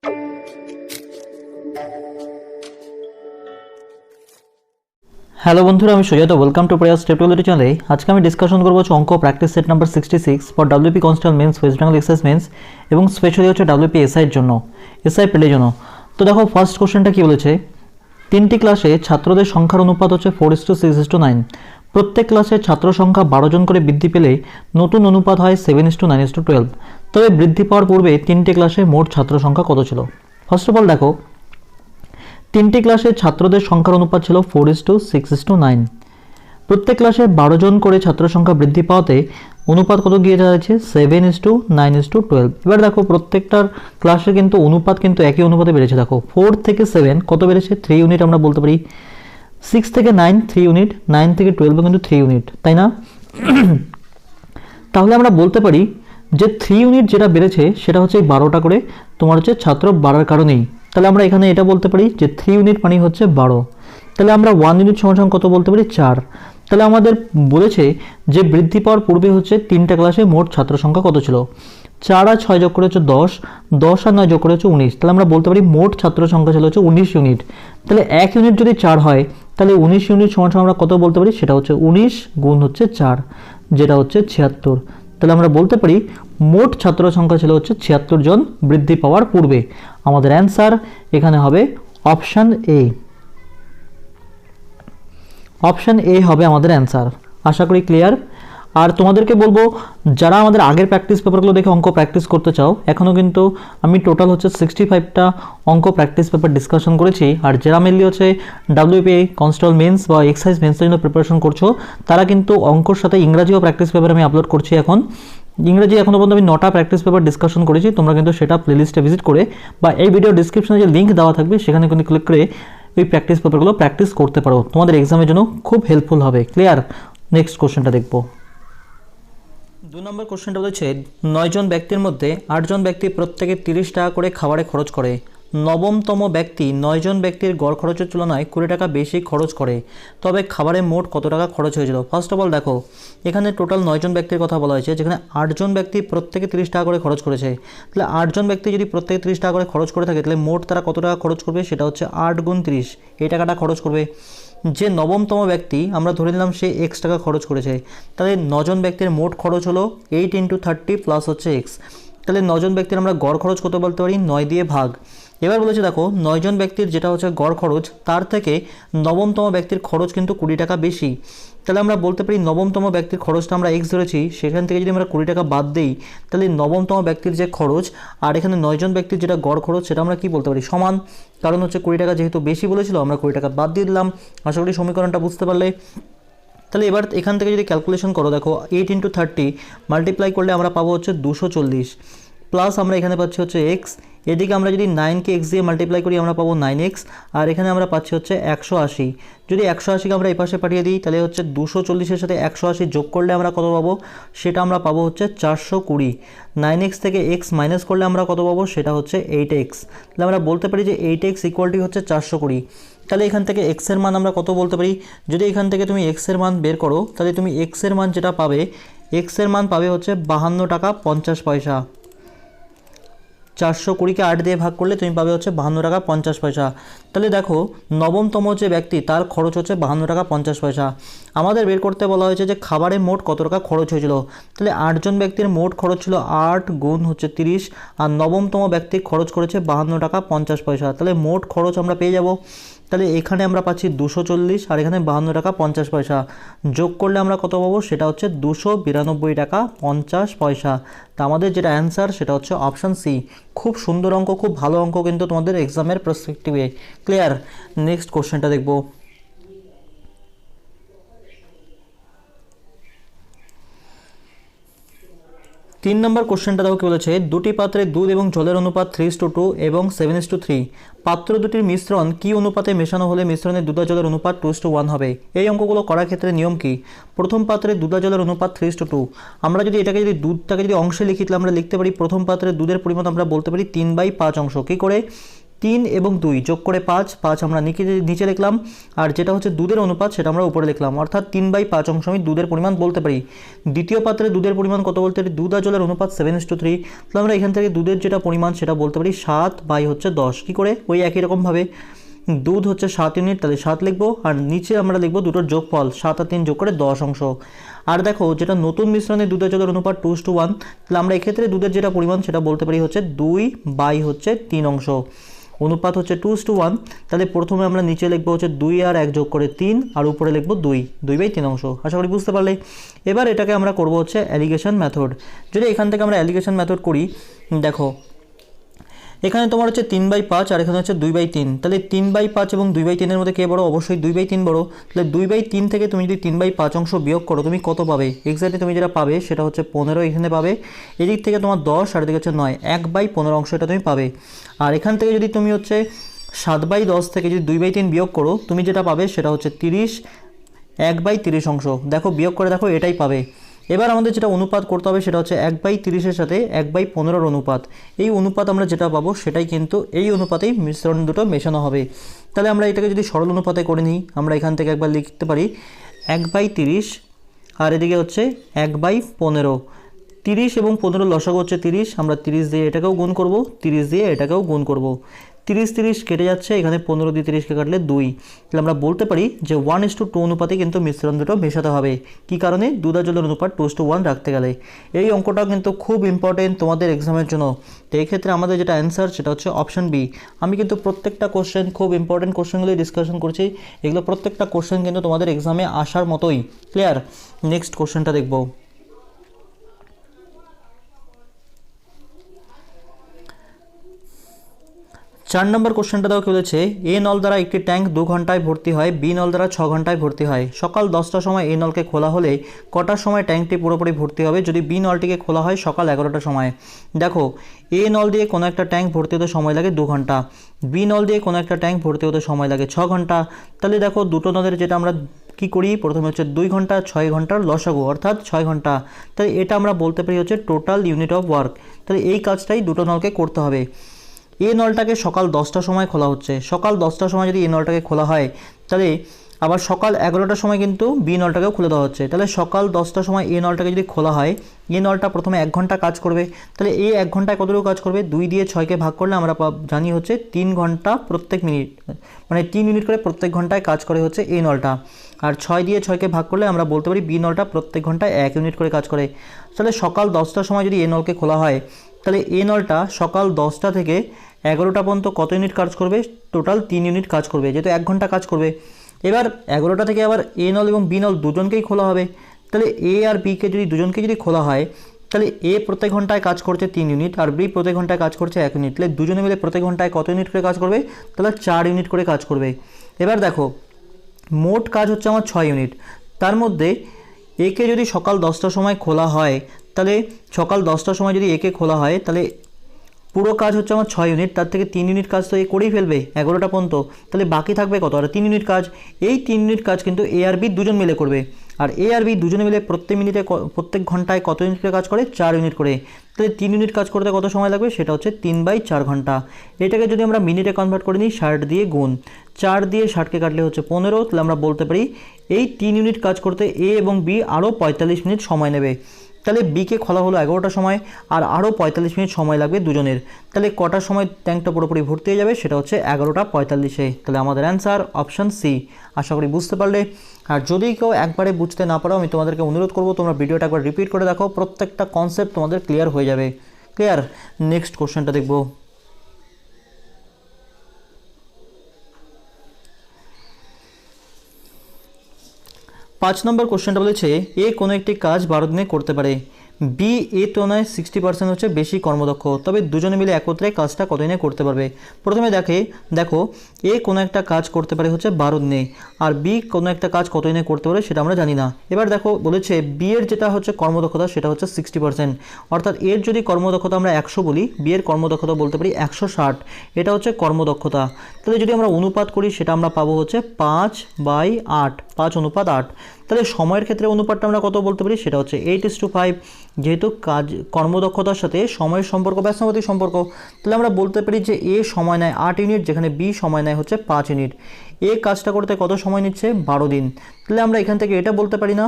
Hello বন্ধুরা, আমি Sujata. Welcome to প্রেয়ার স্টেপটোলজি চ্যানেলে। আজকে আমি ডিসকাশন করবো অঙ্ক practice set number 66 for WP constable mains, West Bengal excise mains এবং স্পেশালি হচ্ছে ডাব্লিউপি এসআইয়ের জন্য, এসআই পেলের জন্য। তো দেখো ফার্স্ট কোশ্চেনটা কী বলেছে, তিনটি ক্লাসে ছাত্রদের সংখ্যার অনুপাত হচ্ছে 4:6:9। প্রত্যেক ক্লাসে ছাত্র সংখ্যা 12 জন করে বৃদ্ধি পেলে নতুন অনুপাত হয় 7:9:12। তবে বৃদ্ধি পাওয়ার পূর্বে তিনটি ক্লাসে মোট ছাত্র সংখ্যা কত ছিল? ফার্স্ট অফ অল দেখো, তিনটি ক্লাসে ছাত্রদের সংখ্যার অনুপাত ছিল 4:6:9। প্রত্যেক ক্লাসে 12 জন করে ছাত্র সংখ্যা বৃদ্ধি পাওয়াতে অনুপাত কত গিয়ে যাচ্ছে 7:9:12। এবার দেখো প্রত্যেকটার ক্লাসে কিন্তু অনুপাত কিন্তু একই অনুপাতে বেড়েছে। দেখো 4 থেকে 7 কত বেড়েছে? 3 ইউনিট আমরা বলতে পারি। 6 থেকে 9 3 ইউনিট, 9 থেকে 12 কিন্তু 3 ইউনিট, তাই না? তাহলে আমরা বলতে পারি যে 3 ইউনিট যেটা বেড়েছে সেটা হচ্ছে 12টা করে তোমার হচ্ছে ছাত্র বাড়ার কারণেই। তাহলে আমরা এখানে এটা বলতে পারি যে 3 ইউনিট মানে হচ্ছে 12। তাহলে আমরা 1 ইউনিট সমান কত বলতে পারি? 4। তাহলে আমাদের বলেছে যে বৃদ্ধি পাওয়ার পূর্বে হচ্ছে তিনটা ক্লাসে মোট ছাত্র সংখ্যা কত ছিল? 4 আর 6 যোগ করে হচ্ছে 10, 10 আর 9 যোগ করে হচ্ছে 19। তাহলে আমরা বলতে পারি মোট ছাত্র সংখ্যা ছিল হচ্ছে 19 ইউনিট। তাহলে 1 ইউনিট যদি 4 হয় তাহলে 19 ইউনিট সমান আমরা কত বলতে পারি? সেটা হচ্ছে 19 গুণ হচ্ছে 4, যেটা হচ্ছে 76। তাহলে আমরা বলতে পারি মোট ছাত্র সংখ্যা ছিল হচ্ছে 76 জন বৃদ্ধি পাওয়ার পূর্বে। আমাদের অ্যান্সার এখানে হবে অপশান এ। অপশান এ হবে আমাদের অ্যান্সার। আশা করি ক্লিয়ার। আর তোমাদেরকে বলবো, যারা আমাদের আগের প্র্যাকটিস পেপারগুলো দেখে অঙ্ক প্র্যাকটিস করতে চাও, এখনও কিন্তু আমি টোটাল হচ্ছে 65টা অঙ্ক প্র্যাকটিস পেপার ডিসকাশন করেছি। আর যারা মেনলি হচ্ছে ডাব্লিউপি কনস্টেবল মেন্স বা এক্সাইজ মেন্সের জন্য প্রিপারেশন করছো, তারা কিন্তু অঙ্কর সাথে ইংরাজিও প্র্যাকটিস পেপার আমি আপলোড করছি এখন। ইংরেজি এখনও পর্যন্ত আমি 9টা প্র্যাকটিস পেপার ডিসকাশন করেছি। তোমরা কিন্তু সেটা প্লেলিস্টে ভিজিট করে বা এই ভিডিও ডিসক্রিপশনে যে লিঙ্ক দেওয়া থাকবে সেখানে কিন্তু ক্লিক করে ওই প্র্যাকটিস পেপারগুলো প্র্যাকটিস করতে পারো। তোমাদের এক্সামের জন্য খুব হেল্পফুল হবে। ক্লিয়ার? নেক্সট কোশ্চেনটা দেখবো। 2 নম্বর কোশ্চেনটা বলেছে 9 জন ব্যক্তির মধ্যে 8 জন ব্যক্তি প্রত্যেকে 30 টাকা করে খাবারে খরচ করে। নবমতম ব্যক্তি 9 জন ব্যক্তির গড় খরচের তুলনায় 20 টাকা বেশি খরচ করে, তবে খাবারে মোট কত টাকা খরচ হয়েছিল? ফার্স্ট অফ অল দেখো, এখানে টোটাল 9 জন ব্যক্তির কথা বলা হয়েছে, যেখানে 8 জন ব্যক্তি প্রত্যেকে 30 টাকা করে খরচ করেছে। তাহলে 8 জন ব্যক্তি যদি প্রত্যেকে 30 টাকা করে খরচ করে থাকে, তাহলে মোট তারা কত টাকা খরচ করবে? সেটা হচ্ছে 8 গুণ 30, এই টাকাটা খরচ করবে। যে নবমতম ব্যক্তি আমরা ধরে নিলাম সে x টাকা খরচ করেছে, তাহলে 9 জন ব্যক্তির মোট খরচ হলো 8 × 30 প্লাস হচ্ছে x। তাহলে 9 জন ব্যক্তির আমরা গড় খরচ কত বলতে পারি? 9 দিয়ে ভাগ। এবার বলেছে দেখো 9 জন ব্যক্তির যেটা হচ্ছে গড় খরচ, তার থেকে নবমতম ব্যক্তির খরচ কিন্তু 20 টাকা বেশি। তাহলে আমরা বলতে পারি নবমতম ব্যক্তির খরচটা আমরা x ধরেছি, সেখান থেকে যদি আমরা 20 টাকা বাদ দিই, তাহলে নবমতম ব্যক্তির যে খরচ আর এখানে 9 জন ব্যক্তির যেটা গড় খরচ সেটা আমরা কি বলতে পারি? সমান। কারণ হচ্ছে 20 টাকা যেহেতু বেশি বলেছিল, আমরা 20 টাকা বাদ দিয়ে দিলাম। আশা করি সমীকরণটা বুঝতে পারলে। তাহলে এবার এখান থেকে যদি ক্যালকুলেশন করো, দেখো 8 × 30 মাল্টিপ্লাই করলে আমরা পাবো হচ্ছে 240, প্লাস আমরা এখানে পাচ্ছি হচ্ছে x। এদিকে আমরা যদি 9কে x দিয়ে মাল্টিপ্লাই করি আমরা পাবো 9x, আর এখানে আমরা পাচ্ছি হচ্ছে 180। যদি 180কে আমরা এই পাশে পাঠিয়ে দিই, তাহলে হচ্ছে 240-এর সাথে 180 যোগ করলে আমরা কত পাবো? সেটা আমরা পাবো হচ্ছে 420। 9x থেকে x মাইনাস করলে আমরা কত পাবো? সেটা হচ্ছে 8x। তাহলে আমরা বলতে পারি যে 8x ইকুয়ালটি হচ্ছে 420। তাহলে এখান থেকে x এর মান আমরা কত বলতে পারি? যদি এখান থেকে তুমি x এর মান বের করো, তাহলে তুমি x এর মান যেটা পাবে, x এর মান পাবে হচ্ছে 52 টাকা 50 পয়সা। 420কে 8 দিয়ে ভাগ করলে তুমি পাবে হচ্ছে 52 টাকা 50 পয়সা। তাহলে দেখো নবমতম যে ব্যক্তি তার খরচ হচ্ছে 52 টাকা 50 পয়সা। আমাদের বের করতে বলা হয়েছে যে খাবারে মোট কত টাকা খরচ হয়েছিল। তাহলে 8 জন ব্যক্তির মোট খরচ ছিল 8 গুণ হচ্ছে 30, আর নবমতম ব্যক্তি খরচ করেছে 52 টাকা 50 পয়সা। তাহলে মোট খরচ আমরা পেয়ে যাব। তাহলে এখানে আমরা পাচ্ছি 240, আর এখানে 52 টাকা 50 পয়সা। যোগ করলে আমরা কত পাবো? সেটা হচ্ছে 292 টাকা 50 পয়সা। তা আমাদের যেটা অ্যান্সার সেটা হচ্ছে অপশান সি। খুব সুন্দর অঙ্ক, খুব ভালো অঙ্ক কিন্তু তোমাদের এক্সামের পার্সপেক্টিভে। ক্লিয়ার? নেক্সট কোশ্চেনটা দেখবো। 3 নম্বর কোশ্চেনটা দেখো কি বলেছে, দুটি পাত্রে দুধ এবং জলের অনুপাত 3:2 এবং 7:3। পাত্র দুটির মিশ্রণ কি অনুপাতে মেশানো হলে মিশ্রণের দুধ আর জলের অনুপাত 2:1 হবে? এই অঙ্কগুলো করার ক্ষেত্রে নিয়ম কি? প্রথম পাত্রে দুধ আর জলের অনুপাত 3:2। আমরা যদি এটাকে যদি দুধটাকে যদি অংশে লিখি, তাহলে আমরা লিখতে পারি প্রথম পাত্রে দুধের পরিমাণ আমরা বলতে পারি 3/5 অংশ। কী করে? 3 এবং 2 যোগ করে 5, 5 আমরা নিচে লিখলাম, আর যেটা হচ্ছে দুধের অনুপাত সেটা আমরা উপরে লিখলাম, অর্থাৎ 3/5 অংশ আমি দুধের পরিমাণ বলতে পারি। দ্বিতীয় পাত্রে দুধের পরিমাণ কত বলতে পারি, দুধ আর জলের অনুপাত 7:3, তাহলে আমরা এখান থেকে দুধের যেটা পরিমাণ সেটা বলতে পারি 7/10। কী করে, ওই একই রকমভাবে দুধ হচ্ছে 7 ইউনিট, তাহলে 7 লিখবো, আর নিচে আমরা লিখবো দুটোর যোগফল 7 আর 3 যোগ করে 10 অংশ। আর দেখো যেটা নতুন মিশ্রণে দুধের জলের অনুপাত 2:1, তাহলে আমরা এক্ষেত্রে দুধের যেটা পরিমাণ সেটা বলতে পারি হচ্ছে 2/3 অংশ। অনুপাত হচ্ছে 2:1, তাহলে প্রথমে আমরা নিচে লিখবো হচ্ছে 2 আর 1 যোগ করে 3, আর উপরে লিখবো 2/3 অংশ। আশা করি বুঝতে পারলে। এবার এটাকে আমরা করব হচ্ছে অ্যালিগেশন মেথড। যদি এখান থেকে আমরা অ্যালিগেশন মেথড করি, দেখো এখানে তোমার হচ্ছে 3/5 আর এখানে হচ্ছে 2/3, তাহলে 3/5 এবং 2/3 এর মধ্যে কে বড়, অবশ্যই 2/3 বড়। তাহলে 2/3 থেকে তুমি যদি 3/5 অংশ বিয়োগ করো তুমি কত পাবে, এক্স্যাক্টলি তুমি যেটা পাবে সেটা হচ্ছে 15 এখানে পাবে, এদিক থেকে তোমার 10 আর এদিকে হচ্ছে 9, 1/15 অংশ এটা তুমি পাবে। আর এখান থেকে যদি তুমি হচ্ছে 7/10 থেকে যদি 2/3 বিয়োগ করো তুমি যেটা পাবে সেটা হচ্ছে 30, 1/30 অংশ। দেখো বিয়োগ করে দেখো এটাই পাবে। এবার আমাদের যেটা অনুপাত করতে হবে সেটা হচ্ছে 1/30 সাথে 1/15 অনুপাত। এই অনুপাত আমরা যেটা পাবো সেটাই কিন্তু এই অনুপাতেই মিশ্রণ দুটো মেশানো হবে। তাহলে আমরা এটাকে যদি সরল অনুপাতে করে নিই, আমরা এখান থেকে একবার লিখতে পারি 1/30 আর এদিকে হচ্ছে 1/15। 30 এবং 15 লসাগু হচ্ছে 30, আমরা 30 দিয়ে এটাকেও গুণ করব, 30 দিয়ে এটাকেও গুণ করব। 30 কেটে যাচ্ছে, এখানে 15 দিয়ে 30কে কাটলে 2। তাহলে আমরা বলতে পারি যে 1:2 অনুপাতে কিন্তু মিশ্রণ দুটো মেশাতে হবে। কি কারণে, দুধ আর জলের অনুপাত 2:1 রাখতে গেলে। এই অঙ্কটাও কিন্তু খুব ইম্পর্টেন্ট তোমাদের এক্সামের জন্য। তো এই ক্ষেত্রে আমাদের যেটা অ্যান্সার সেটা হচ্ছে অপশন বি। আমি কিন্তু প্রত্যেকটা কোশ্চেন, খুব ইম্পর্টেন্ট কোশ্চেনগুলোই ডিসকাশন করছি, এগুলো প্রত্যেকটা কোশ্চেন কিন্তু তোমাদের এক্সামে আসার মতোই। ক্লিয়ার? নেক্সট কোশ্চেনটা দেখব। 4 নম্বর কোশ্চেনটা দাও, কি বলেছে, এ নল দ্বারা একটি ট্যাঙ্ক 2 ঘন্টায় ভর্তি হয়, বি নল দ্বারা 6 ঘন্টায় ভর্তি হয়। সকাল 10টার সময় এ নলকে খোলা হলে কটার সময় ট্যাঙ্কটি পুরোপুরি ভর্তি হবে যদি বি নলটিকে খোলা হয় সকাল 11টার সময়। দেখো এ নল দিয়ে কোনো একটা ট্যাঙ্ক ভর্তি হতে সময় লাগে 2 ঘন্টা, বি নল দিয়ে কোনো একটা ট্যাঙ্ক ভর্তি হতে সময় লাগে 6 ঘন্টা। তাহলে দেখো দুটো নলের যেটা আমরা কি করি, প্রথমে হচ্ছে 2 ঘন্টা 6 ঘন্টার লসাগু অর্থাৎ 6 ঘন্টা। তাহলে এটা আমরা বলতে পারি হচ্ছে টোটাল ইউনিট অফ ওয়ার্ক। তাহলে এই কাজটাই দুটো নলকে করতে হবে। এ নলটাকে সকাল 10টার সময় খোলা হচ্ছে, সকাল 10টার সময় যদি এ নলটাকে খোলা হয় তাহলে আবার সকাল 11টার সময় কিন্তু বি নলটাকেও খুলে দেওয়া হচ্ছে। তাহলে সকাল 10টার সময় এ নলটাকে যদি খোলা হয়, এ নলটা প্রথমে 1 ঘন্টা কাজ করবে। তাহলে এই 1 ঘন্টায় কতটুকু কাজ করবে, 2 দিয়ে 6কে ভাগ করলে আমরা জানি হচ্ছে 3 ঘন্টা প্রত্যেক মিনিট, মানে 3 ইউনিট করে প্রত্যেক ঘন্টায় কাজ করে হচ্ছে এই নলটা। আর 6 দিয়ে 6কে ভাগ করলে আমরা বলতে পারি বি নলটা প্রত্যেক ঘন্টায় 1 ইউনিট করে কাজ করে। তাহলে সকাল 10টার সময় যদি এ নলকে খোলা হয় তাহলে এ নলটা সকাল 10টা থেকে 11টা পর্যন্ত কত ইউনিট কাজ করবে, টোটাল 3 ইউনিট কাজ করবে, যেহেতু 1 ঘন্টা কাজ করবে। এবার 11টা থেকে আবার এ নল এবং বি নল দুজনকেই খোলা হবে। তাহলে এ আর বিকে যদি দুজনকে যদি খোলা হয় তাহলে এ প্রত্যেক ঘন্টায় কাজ করছে 3 ইউনিট আর বি প্রত্যেক ঘন্টায় কাজ করছে 1 ইউনিট। তাহলে দুজনে মিলে প্রত্যেক ঘন্টায় কত ইউনিট করে কাজ করবে, তাহলে 4 ইউনিট করে কাজ করবে। এবার দেখো মোট কাজ হচ্ছে আমার 6 ইউনিট, তার মধ্যে একে যদি সকাল 10টার সময় খোলা হয় তাহলে সকাল 10টার সময় যদি একে খোলা হয় তাহলে পুরো কাজ হচ্ছে আমার 6 ইউনিট, তার থেকে 3 ইউনিট কাজ তো এ করেই ফেলবে 11টা পর্যন্ত। তাহলে বাকি থাকবে কত, আর 3 ইউনিট কাজ। এই 3 ইউনিট কাজ কিন্তু এ আর বি দুজন মিলে করবে, আর এ আর বি দুজনে মিলে প্রত্যেক ঘন্টায় কত ইউনিট করে কাজ করে, 4 ইউনিট করে। তাহলে 3 ইউনিট কাজ করতে কত সময় লাগবে, সেটা হচ্ছে 3/4 ঘন্টা। এটাকে যদি আমরা মিনিটে কনভার্ট করে নিই 60 দিয়ে গুণ, 4 দিয়ে 60কে কাটলে হচ্ছে 15। তাহলে আমরা বলতে পারি এই 3 ইউনিট কাজ করতে এ এবং বি আরও 45 মিনিট সময় নেবে। তাহলে বিকে খোলা হলো 11টার সময় আর আরও 45 মিনিট সময় লাগবে দুজনের। তাহলে কটার সময় ট্যাঙ্কটা পুরোপুরি ভর্তি হয়ে যাবে, সেটা হচ্ছে 11:45। তাহলে আমাদের অ্যান্সার অপশান সি। আশা করি বুঝতে পারলে। আর যদি কেউ একবারে বুঝতে না পারো আমি তোমাদেরকে অনুরোধ করবো তোমরা ভিডিওটা একবার রিপিট করে দেখো, প্রত্যেকটা কনসেপ্ট তোমাদের ক্লিয়ার হয়ে যাবে। ক্লিয়ার? নেক্সট কোশ্চেনটা দেখবো। 5 নম্বর কোশ্চেনটা বলেছে এ কোনো একটি কাজ 12 দিনে করতে পারে, বি এ তুলনায় 60% হচ্ছে বেশি কর্মদক্ষ, তবে দুজনে মিলে একত্রে কাজটা কত দিনে করতে পারবে। প্রথমে দেখো এ কোনো একটা কাজ করতে পারে হচ্ছে 12 দিনে, আর বি কোনো একটা কাজ কত দিনে করতে পারে সেটা আমরা জানি না। এবার দেখো বলেছে বি এর যেটা হচ্ছে কর্মদক্ষতা সেটা হচ্ছে 60%, অর্থাৎ এর যদি কর্মদক্ষতা আমরা 100 বলি, বি এর কর্মদক্ষতা বলতে পারি 160, এটা হচ্ছে কর্মদক্ষতা। তাহলে যদি আমরা অনুপাত করি সেটা আমরা পাবো হচ্ছে 5/8, 5:8। তাহলে সময়ের ক্ষেত্রে অনুপাতটা আমরা কত বলতে পারি, সেটা হচ্ছে 8:5। যেহেতু কাজ কর্মদক্ষতার সাথে সময়ের সম্পর্ক ব্যস্তানুপাতিক সম্পর্ক, তাহলে আমরা বলতে পারি যে এ সময় নেয় 8 ইউনিট, যেখানে বি সময় নেয় হচ্ছে 5 ইউনিট। এ কাজটা করতে কত সময় নিচ্ছে, 12 দিন। তাহলে আমরা এখান থেকে এটা বলতে পারি না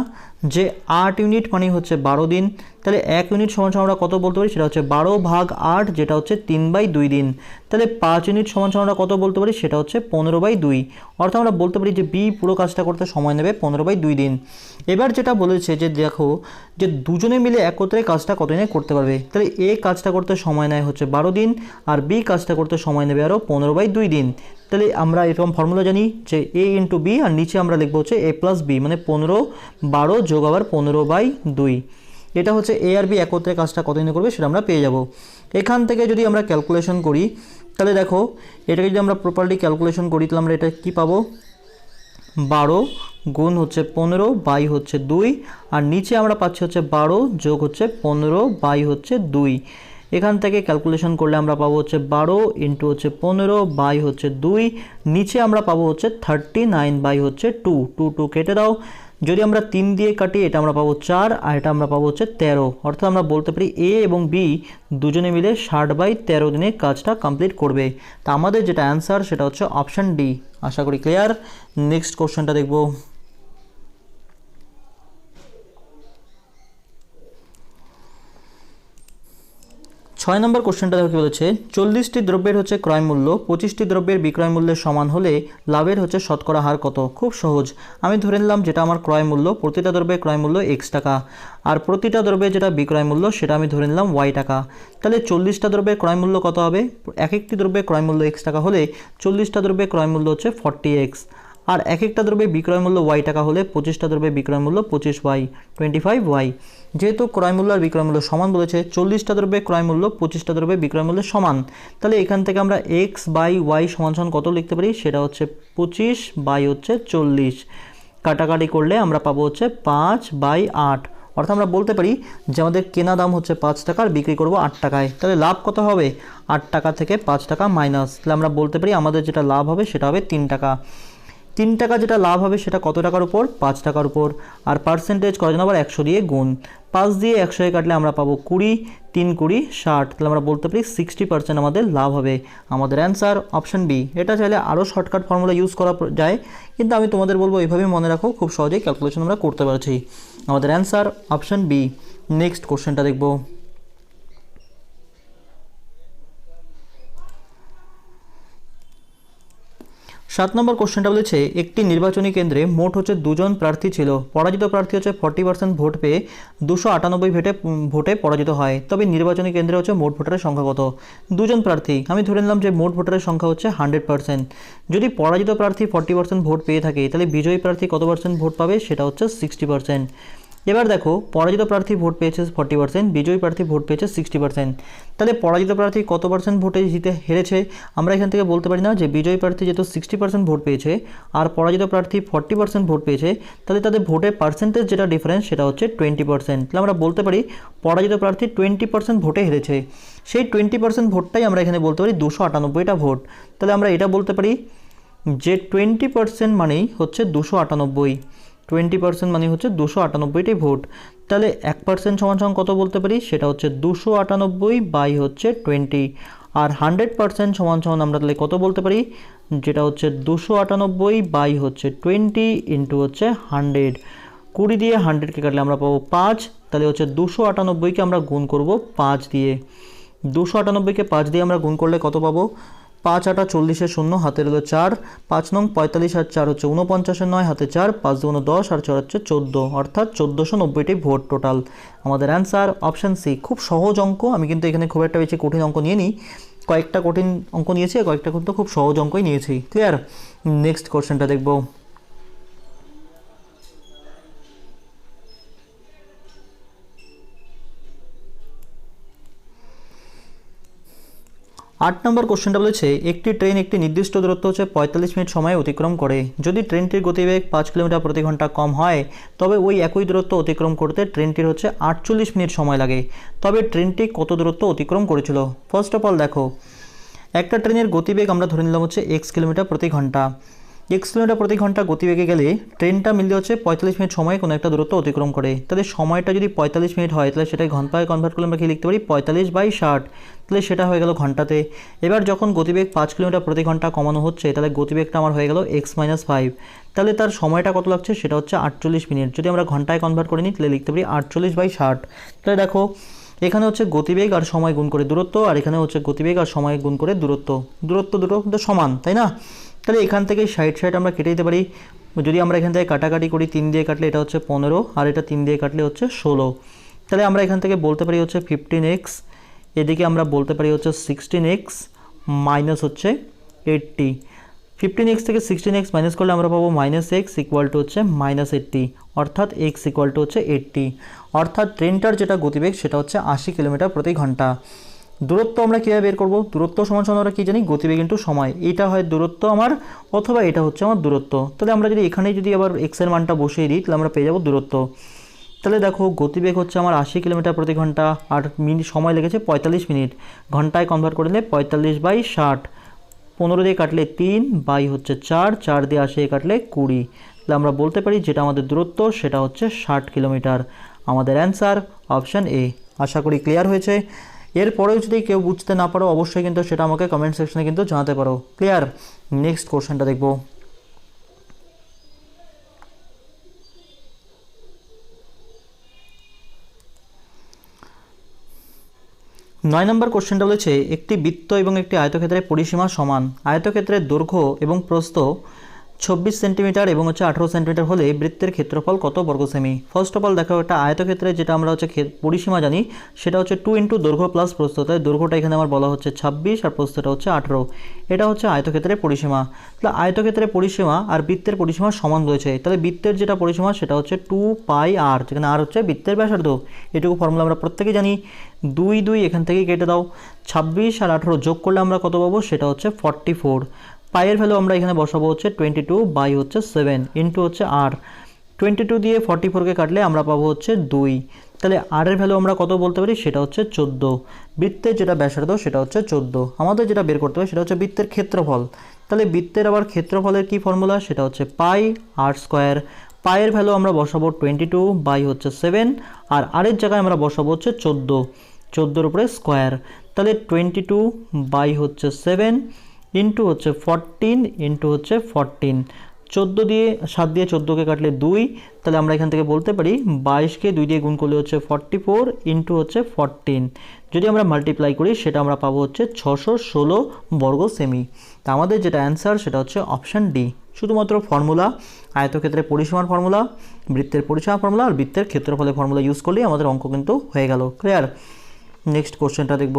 যে 8 ইউনিট মানে হচ্ছে 12 দিন। তাহলে 1 ইউনিট সমান আমরা কত বলতে পারি, সেটা হচ্ছে 12/8, যেটা হচ্ছে 3/2 দিন। তাহলে 5 ইউনিট সমান আমরা কত বলতে পারি, সেটা হচ্ছে 15/2। অর্থাৎ আমরা বলতে পারি যে বি পুরো কাজটা করতে সময় নেবে 15/2 দিন। এবার যেটা বলেছে যে দেখো যে দুজনে মিলে একত্রে কাজটা কত দিনে করতে পারবে। তাহলে এ কাজটা করতে সময় নেয় হচ্ছে 12 দিন, আর বি কাজটা করতে সময় নেবে আরও 15/2 দিন। তাহলে আমরা এরকম ফর্মুলা জানি যে এ ইন্টু বি, আর নিচে আমরা লিখবো হচ্ছে এ প্লাস বি, মানে 15/12 যোগ আবার 15/2। এটা হচ্ছে এ আর বি একত্রে কাজটা কত দিনে করবে সেটা আমরা পেয়ে যাব। এখান থেকে যদি আমরা ক্যালকুলেশন করি, তাহলে দেখো এটাকে যদি আমরা প্রপারলি ক্যালকুলেশন করি, তাহলে আমরা এটা কি পাবো, 12 গুণ হচ্ছে 15 বাই হচ্ছে 2, আর নিচে আমরা পাচ্ছি হচ্ছে 12 যোগ হচ্ছে 15 বাই হচ্ছে 2। এখান থেকে ক্যালকুলেশন করলে আমরা পাবো হচ্ছে 12 ইন্টু হচ্ছে 15 বাই হচ্ছে 2, নিচে আমরা পাবো হচ্ছে 39 বাই হচ্ছে 2। 2 কেটে দাও, যদি আমরা 3 দিয়ে কাটি এটা আমরা পাবো 4, আর এটা আমরা পাবো হচ্ছে 13। অর্থাৎ আমরা বলতে পারি এ এবং বি দুজনে মিলে 60/13 দিনে কাজটা কমপ্লিট করবে। তা আমাদের যেটা অ্যান্সার সেটা হচ্ছে অপশান ডি। আশা করি ক্লিয়ার। নেক্সট কোশ্চেনটা দেখব। 6 নম্বর কোশ্চেনটা দেখো কি বলেছে, 40টি দ্রব্যের হচ্ছে ক্রয় মূল্য 25টি দ্রব্যের বিক্রয় মূল্যের সমান হলে লাভের হচ্ছে শতকরা হার কত। খুব সহজ, আমি ধরে নিলাম যেটা আমার ক্রয় মূল্য, প্রতিটা দ্রব্যের ক্রয় মূল্য x টাকা, আর প্রতিটা দ্রব্যের যেটা বিক্রয় মূল্য সেটা আমি ধরে নিলাম y টাকা। তাহলে 40টা দ্রব্যের ক্রয় মূল্য কত হবে, এক একটি দ্রব্যের ক্রয় মূল্য x টাকা হলে 40টা দ্রব্যের ক্রয় মূল্য হচ্ছে 40x, আর এক একটা দ্রব্যের বিক্রয় মূল্য y টাকা হলে 25টা দ্রব্যের বিক্রয় মূল্য 25y, 25y। যেহেতু ক্রয় মূল্য আর বিক্রয় মূল্য সমান বলেছে, 40টা দ্রব্যের ক্রয় মূল্য 25টা দ্রব্যের বিক্রয় মূল্য সমান, তাহলে এখান থেকে আমরা x বাই y সমান কত লিখতে পারি, সেটা হচ্ছে 25 বাই হচ্ছে 40। কাটাকাটি করলে আমরা পাবো হচ্ছে 5/8। অর্থাৎ আমরা বলতে পারি যে আমাদের কেনা দাম হচ্ছে 5 টাকা আর বিক্রি করব 8 টাকায়। তাহলে লাভ কত হবে, 8 টাকা থেকে 5 টাকা মাইনাস, তাহলে আমরা বলতে পারি আমাদের যেটা লাভ হবে সেটা হবে 3 টাকা। 3 টাকা যেটা লাভ হবে সেটা কত টাকার উপর, 5 টাকার উপর। আর পার্সেন্টেজ করার জন্য আবার 100 দিয়ে গুণ, 5 দিয়ে 100 কাটলে আমরা পাবো 20, 3 20 60। তাহলে আমরা বলতে পারি 60% আমাদের লাভ হবে। আমাদের অ্যান্সার অপশান বি। এটা চাইলে আরও শর্টকাট ফর্মুলা ইউজ করা যায়, কিন্তু আমি তোমাদের বলবো এইভাবেই মনে রাখো, খুব সহজেই ক্যালকুলেশন আমরা করতে পারছি। আমাদের অ্যান্সার অপশান বি। নেক্সট কোশ্চেনটা দেখব। 7 নম্বর কোশ্চেনটা বলেছে, একটি নির্বাচনী কেন্দ্রে মোট হচ্ছে 2 জন প্রার্থী ছিল, পরাজিত প্রার্থী হচ্ছে 40% ভোট পেয়ে 298 ভোটে পরাজিত হয়, তবে নির্বাচনী কেন্দ্রে হচ্ছে মোট ভোটারের সংখ্যা কত। 2 জন প্রার্থী, আমি ধরে নিলাম যে মোট ভোটারের সংখ্যা হচ্ছে 100%। যদি পরাজিত প্রার্থী 40% ভোট পেয়ে থাকে, তাহলে বিজয়ী প্রার্থী কত পার্সেন্ট ভোট পাবে, সেটা হচ্ছে 60%। এবার দেখো পরাজিত প্রার্থী ভোট পেয়েছে 40%, বিজয়ী প্রার্থী ভোট পেয়েছে 60%। তাহলে পরাজিত প্রার্থী কত পার্সেন্ট ভোটে জিতে হেরেছে, আমরা এখান থেকে বলতে পারি না যে বিজয়ী প্রার্থী যেহেতু 60% ভোট পেয়েছে আর পরাজিত প্রার্থী 40% ভোট পেয়েছে, তাহলে তাদের ভোটের পার্সেন্টেজ যেটা ডিফারেন্স সেটা হচ্ছে 20%। তাহলে আমরা বলতে পারি পরাজিত প্রার্থী 20% ভোটে হেরেছে। সেই 20% ভোটটাই আমরা এখানে বলতে পারি 298টা ভোট। তাহলে আমরা এটা বলতে পারি যে 20% মানেই হচ্ছে 298, 20% মানে হচ্ছে 298টি ভোট। তাহলে 1% সমান কত বলতে পারি, সেটা হচ্ছে 298 বাই হচ্ছে 20। আর 100% সমান আমরা তাহলে কত বলতে পারি, যেটা হচ্ছে 298 বাই হচ্ছে 20 ইন্টু হচ্ছে 100। 20 দিয়ে 100কে কাটলে আমরা পাবো 5, তাহলে হচ্ছে 298কে আমরা গুণ করব 5 দিয়ে। 298কে 5 দিয়ে আমরা গুণ করলে কত পাবো, 5 8 40 0 হাতে রইল 4, 5 নং 45 আর 4 হচ্ছে 49, 9 হাতে 4, 5 2 10 আর 4 হচ্ছে 14, অর্থাৎ 1490টি ভোট টোটাল। আমাদের অ্যান্সার অপশান সি। খুব সহজ অঙ্ক, আমি কিন্তু এখানে খুব একটা বেশি কঠিন অঙ্ক নিয়ে নিই, কয়েকটা কঠিন অঙ্ক নিয়েছি আর কয়েকটা কিন্তু খুব সহজ অঙ্কই নিয়েছি। ক্লিয়ার। নেক্সট কোশ্চেনটা দেখব। 8 নম্বর কোশ্চেনটা বলেছে, একটি ট্রেন একটি নির্দিষ্ট দূরত্ব হচ্ছে 45 মিনিট সময়ে অতিক্রম করে। যদি ট্রেনটির গতিবেগ 5 কিলোমিটার প্রতি ঘন্টা কম হয়, তবে ওই একই দূরত্ব অতিক্রম করতে ট্রেনটির হচ্ছে 48 মিনিট সময় লাগে। তবে ট্রেনটি কত দূরত্ব অতিক্রম করেছিল। ফার্স্ট অফ অল দেখো, একটা ট্রেনের গতিবেগ আমরা ধরে নিলাম হচ্ছে x কিলোমিটার প্রতি ঘন্টা। x কিলোমিটার প্রতি ঘন্টা গতিবেগে গেলে ট্রেনটা মিললে হচ্ছে 45 মিনিট সময়ে কোনো একটা দূরত্ব অতিক্রম করে। তাহলে সময়টা যদি 45 মিনিট হয় তাহলে সেটাকে ঘন্টায় কনভার্ট করলে আমরা কি লিখতে পারি 45/60, তাহলে সেটা হয়ে গেল ঘন্টাতে। এবার যখন গতিবেগ 5 কিলোমিটার প্রতি ঘন্টা কমানো হচ্ছে তাহলে গতিবেগটা আমার হয়ে গেল x-5, তাহলে তার সময়টা কত লাগছে সেটা হচ্ছে 48 মিনিট। যদি আমরা ঘন্টায় কনভার্ট করে নিই তাহলে লিখতে পারি 48/60। তাহলে দেখো এখানে হচ্ছে গতিবেগ আর সময় গুণ করে দূরত্ব, আর এখানে হচ্ছে গতিবেগ আর সময় গুণ করে দূরত্ব দুটো কিন্তু সমান, তাই না? তাহলে এখান থেকে 60 আমরা কেটে দিতে পারি। যদি আমরা এখান থেকে কাটাকাটি করি 3 দিয়ে কাটলে এটা হচ্ছে 15 আর এটা 3 দিয়ে কাটলে হচ্ছে 16। তাহলে আমরা এখান থেকে বলতে পারি হচ্ছে 15x, এদিকে আমরা বলতে পারি হচ্ছে 16x মাইনাস হচ্ছে 80। 15x থেকে 16x মাইনাস করলে আমরা পাবো -x ইকুয়াল টু হচ্ছে -80, অর্থাৎ x ইকুয়াল টু হচ্ছে 80। অর্থাৎ ট্রেনটার যেটা গতিবেগ সেটা হচ্ছে 80 কিলোমিটার প্রতি ঘন্টা। দূরত্ব আমরা কীভাবে বের করব? দূরত্ব সমান আমরা কী জানি, গতিবেগ ইন্টু সময়। এটা হয় দূরত্ব আমার, অথবা এটা হচ্ছে আমার দূরত্ব। তাহলে আমরা যদি এখানে যদি আবার x এর মানটা বসিয়ে দিই তাহলে আমরা পেয়ে যাবো দূরত্ব। তাহলে দেখো গতিবেগ হচ্ছে আমার 80 কিলোমিটার প্রতি ঘন্টা আর সময় লেগেছে 45 মিনিট। ঘন্টায় কনভার্ট করলে 45/60, 15 দিয়ে কাটলে 3 বাই হচ্ছে 4 দিয়ে 80 কাটলে 20। তাহলে আমরা বলতে পারি যেটা আমাদের দূরত্ব সেটা হচ্ছে 60 কিলোমিটার। আমাদের অ্যান্সার অপশান এ। আশা করি ক্লিয়ার হয়েছে। এরপরেও যদি কেউ বুঝতে না পারো অবশ্যই কিন্তু সেটা আমাকে কমেন্ট সেকশনে কিন্তু জানাতে পারো। ক্লিয়ার? নেক্সট কোশ্চেনটা দেখব। 9 নম্বর কোশ্চেনটা বলেছে একটি বৃত্ত এবং একটি আয়তক্ষেত্রের পরিসীমা সমান। আয়তক্ষেত্রের দৈর্ঘ্য এবং প্রস্থ 26 সেন্টিমিটার এবং হচ্ছে 18 সেন্টিমিটার হলে বৃত্তের ক্ষেত্রফল কত বর্গ সেমি? ফার্স্ট অফ অল দেখো একটা আয়তক্ষেত্রে যেটা আমরা হচ্ছে পরিসীমা জানি সেটা হচ্ছে 2 ইন্টু দৈর্ঘ্য প্লাস প্রস্থ। তাই দৈর্ঘ্যটা এখানে আমার বলা হচ্ছে 26 আর প্রস্থটা হচ্ছে 18। এটা হচ্ছে আয়তক্ষেত্রের পরিসীমা। তাহলে আয়তক্ষেত্রের পরিসীমা আর বৃত্তের পরিসীমা সমান রয়েছে। তাহলে বৃত্তের যেটা পরিসীমা সেটা হচ্ছে 2πr, যেখানে আর হচ্ছে বৃত্তের ব্যাসার্ধ। এটুকু ফর্মুলা আমরা প্রত্যেকেই জানি। 2 এখান থেকে কেটে দাও, 26 আর 18 যোগ করলে আমরা কত পাবো সেটা হচ্ছে 44। পায়ের ভ্যালু আমরা এখানে বসাবো হচ্ছে 22 বাই হচ্ছে 7 ইন্টু হচ্ছে আর। 22 দিয়ে 44কে কাটলে আমরা পাবো হচ্ছে 2। তাহলে আর এর ভ্যালু আমরা কত বলতে পারি সেটা হচ্ছে 14। বৃত্তের যেটা ব্যাসার্ধ সেটা হচ্ছে 14। আমাদের যেটা বের করতে হবে সেটা হচ্ছে বৃত্তের ক্ষেত্রফল। তাহলে বৃত্তের আবার ক্ষেত্রফলের কি ফর্মুলা সেটা হচ্ছে পাই আর স্কোয়ার। পায়ের ভ্যালু আমরা বসাবো 22 বাই হচ্ছে 7 আর আরের জায়গায় আমরা বসাবো হচ্ছে 14 উপরে স্কোয়ার। তাহলে 22 বাই হচ্ছে 7 ইন্টু হচ্ছে 14 ইন্টু হচ্ছে 14। 14 দিয়ে 7 দিয়ে 14কে কাটলে 2। তাহলে আমরা এখান থেকে বলতে পারি 22কে 2 দিয়ে গুণ করলে হচ্ছে 44 ইন্টু হচ্ছে 14। যদি আমরা মাল্টিপ্লাই করি সেটা আমরা পাবো হচ্ছে 616 বর্গ সেমি। তা আমাদের যেটা অ্যান্সার সেটা হচ্ছে অপশান ডি। শুধুমাত্র ফর্মুলা, আয়তক্ষেত্রের পরিসীমার ফর্মুলা, বৃত্তের পরিসীমার ফর্মুলা আর বৃত্তের ক্ষেত্রফলের ফর্মুলা ইউজ করলেই আমাদের অঙ্ক কিন্তু হয়ে গেল। ক্লিয়ার? নেক্সট কোশ্চেনটা দেখব।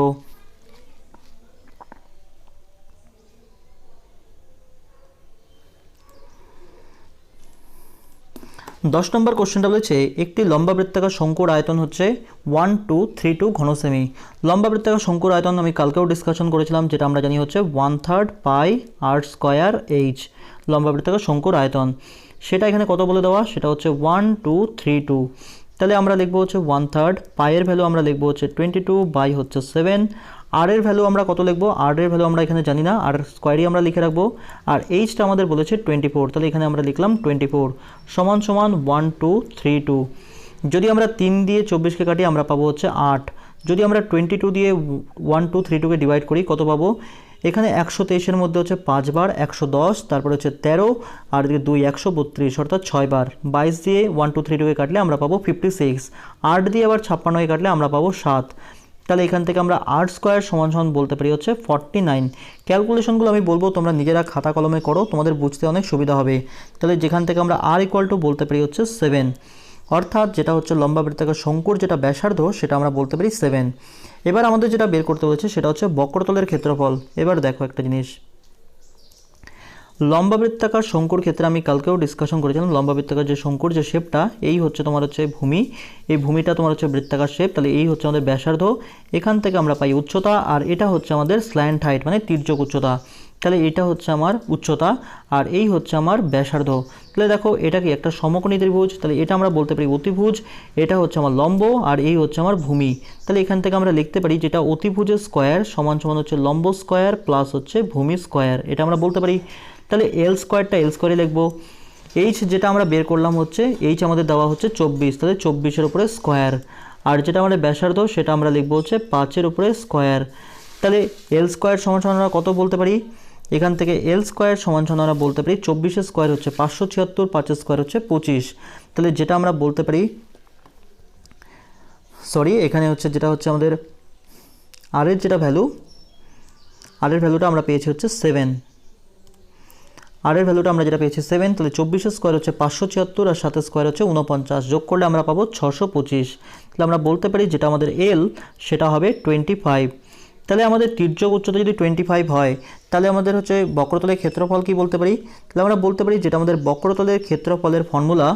10 নম্বর কোশ্চেনটা বলেছে একটি লম্বা বৃত্তাকার শঙ্কুর আয়তন হচ্ছে 1232 ঘন সেমি। লম্বা বৃত্তাকার শঙ্কুর আয়তন আমি কালকেও ডিসকাশন করেছিলাম, যেটা আমরা জানি হচ্ছে 1/3 পাই আর স্কোয়ার এইচ। লম্বা বৃত্তাকার শঙ্কুর আয়তন সেটা এখানে কত বলে দেওয়া সেটা হচ্ছে 1232। তাহলে আমরা লিখবো হচ্ছে 1/3। পায়ের ভ্যালু আমরা লিখবো হচ্ছে 22 বাই হচ্ছে 7। আর এর ভ্যালু আমরা কত লিখবো? আর এর ভ্যালু আমরা এখানে জানি না, আর স্কোয়ারই আমরা লিখে রাখবো। আর এইচটা আমাদের বলেছে 24, তাহলে এখানে আমরা লিখলাম 24 সমান সমান 1232। যদি আমরা 3 দিয়ে 24কে কাটি আমরা পাবো হচ্ছে 8। যদি আমরা 22 দিয়ে 1232কে ডিভাইড করি কত পাবো? এখানে 123-এর মধ্যে হচ্ছে 5 বার 110, তারপরে হচ্ছে 13 আর এদিকে 2 132 অর্থাৎ 6 বার। 22 দিয়ে 1232কে কাটলে আমরা পাবো 56। 8 দিয়ে আবার 56কে কাটলে আমরা পাবো 7। তাহলে এখান থেকে আমরা আর স্কোয়ার সমান সমান বলতে পারি হচ্ছে 49। ক্যালকুলেশনগুলো আমি বলবো তোমরা নিজেরা খাতা কলমে করো, তোমাদের বুঝতে অনেক সুবিধা হবে। তাহলে যেখান থেকে আমরা আর ইকুয়াল টু বলতে পারি হচ্ছে 7, অর্থাৎ যেটা হচ্ছে লম্বা বৃত্তাকার শঙ্কুর যেটা ব্যাসার্ধ সেটা আমরা বলতে পারি 7। এবার আমাদের যেটা বের করতে হচ্ছে সেটা হচ্ছে বক্রতলের ক্ষেত্রফল। এবার দেখো একটা জিনিস, লম্বা বৃত্তাকার শঙ্কুর ক্ষেত্রে আমি কালকেও ডিসকাশন করেছিলাম, লম্বা বৃত্তাকার যে শঙ্কুর যে শেপটা এই হচ্ছে তোমার হচ্ছে ভূমি, এই ভূমিটা তোমার হচ্ছে বৃত্তাকার শেপ। তাহলে এই হচ্ছে আমাদের ব্যাসার্ধ, এখান থেকে আমরা পাই উচ্চতা, আর এটা হচ্ছে আমাদের স্ল্যান্ট হাইট মানে তির্যক উচ্চতা। তাহলে এটা হচ্ছে আমার উচ্চতা আর এই হচ্ছে আমার ব্যাসার্ধ। তাহলে দেখো এটা কি একটা সমকোণী ত্রিভুজ, তাহলে এটা আমরা বলতে পারি অতিভুজ। এটা হচ্ছে আমার লম্ব আর এই হচ্ছে আমার ভূমি। তাহলে এখান থেকে আমরা লিখতে পারি যেটা অতিভুজের স্কোয়ার সমান সমান হচ্ছে লম্ব স্কোয়ার প্লাস হচ্ছে ভূমি স্কোয়ার, এটা আমরা বলতে পারি। তাহলে এল স্কোয়ারটা এল স্কোয়ারে লিখবো। এইচ যেটা আমরা বের করলাম হচ্ছে এইচ আমাদের দেওয়া হচ্ছে 24, তাহলে 24-এর উপরে স্কোয়ার। আর যেটা আমাদের ব্যাসার্ধ সেটা আমরা লিখবো হচ্ছে 5-এর উপরে স্কোয়ার। তাহলে এল স্কোয়ার সমান সমান আমরা কত বলতে পারি, এখান থেকে এল স্কোয়ার সমান সমান আমরা বলতে পারি 24-এর স্কোয়ার হচ্ছে 576, 5-এর স্কোয়ার হচ্ছে 25। তাহলে যেটা আমরা বলতে পারি, সরি এখানে হচ্ছে যেটা হচ্ছে আমাদের আর এর যেটা ভ্যালু, আর এর ভ্যালুটা আমরা পেয়েছি হচ্ছে 7। আর এর ভ্যালুটা আমরা যেটা পেয়েছি 7, তাহলে 24-এর স্কোয়ার হচ্ছে 576 আর 7-এর স্কোয়ার হচ্ছে 49, যোগ করলে আমরা পাবো 625। তাহলে আমরা বলতে পারি যেটা আমাদের এল সেটা হবে 25। তাহলে আমাদের তির্যক উচ্চতা যদি 25 হয়, তাহলে আমাদের হচ্ছে বক্রতলের ক্ষেত্রফল কি বলতে পারি, তাহলে আমরা বলতে পারি যেটা আমাদের বক্রতলের ক্ষেত্রফলের ফর্মুলা,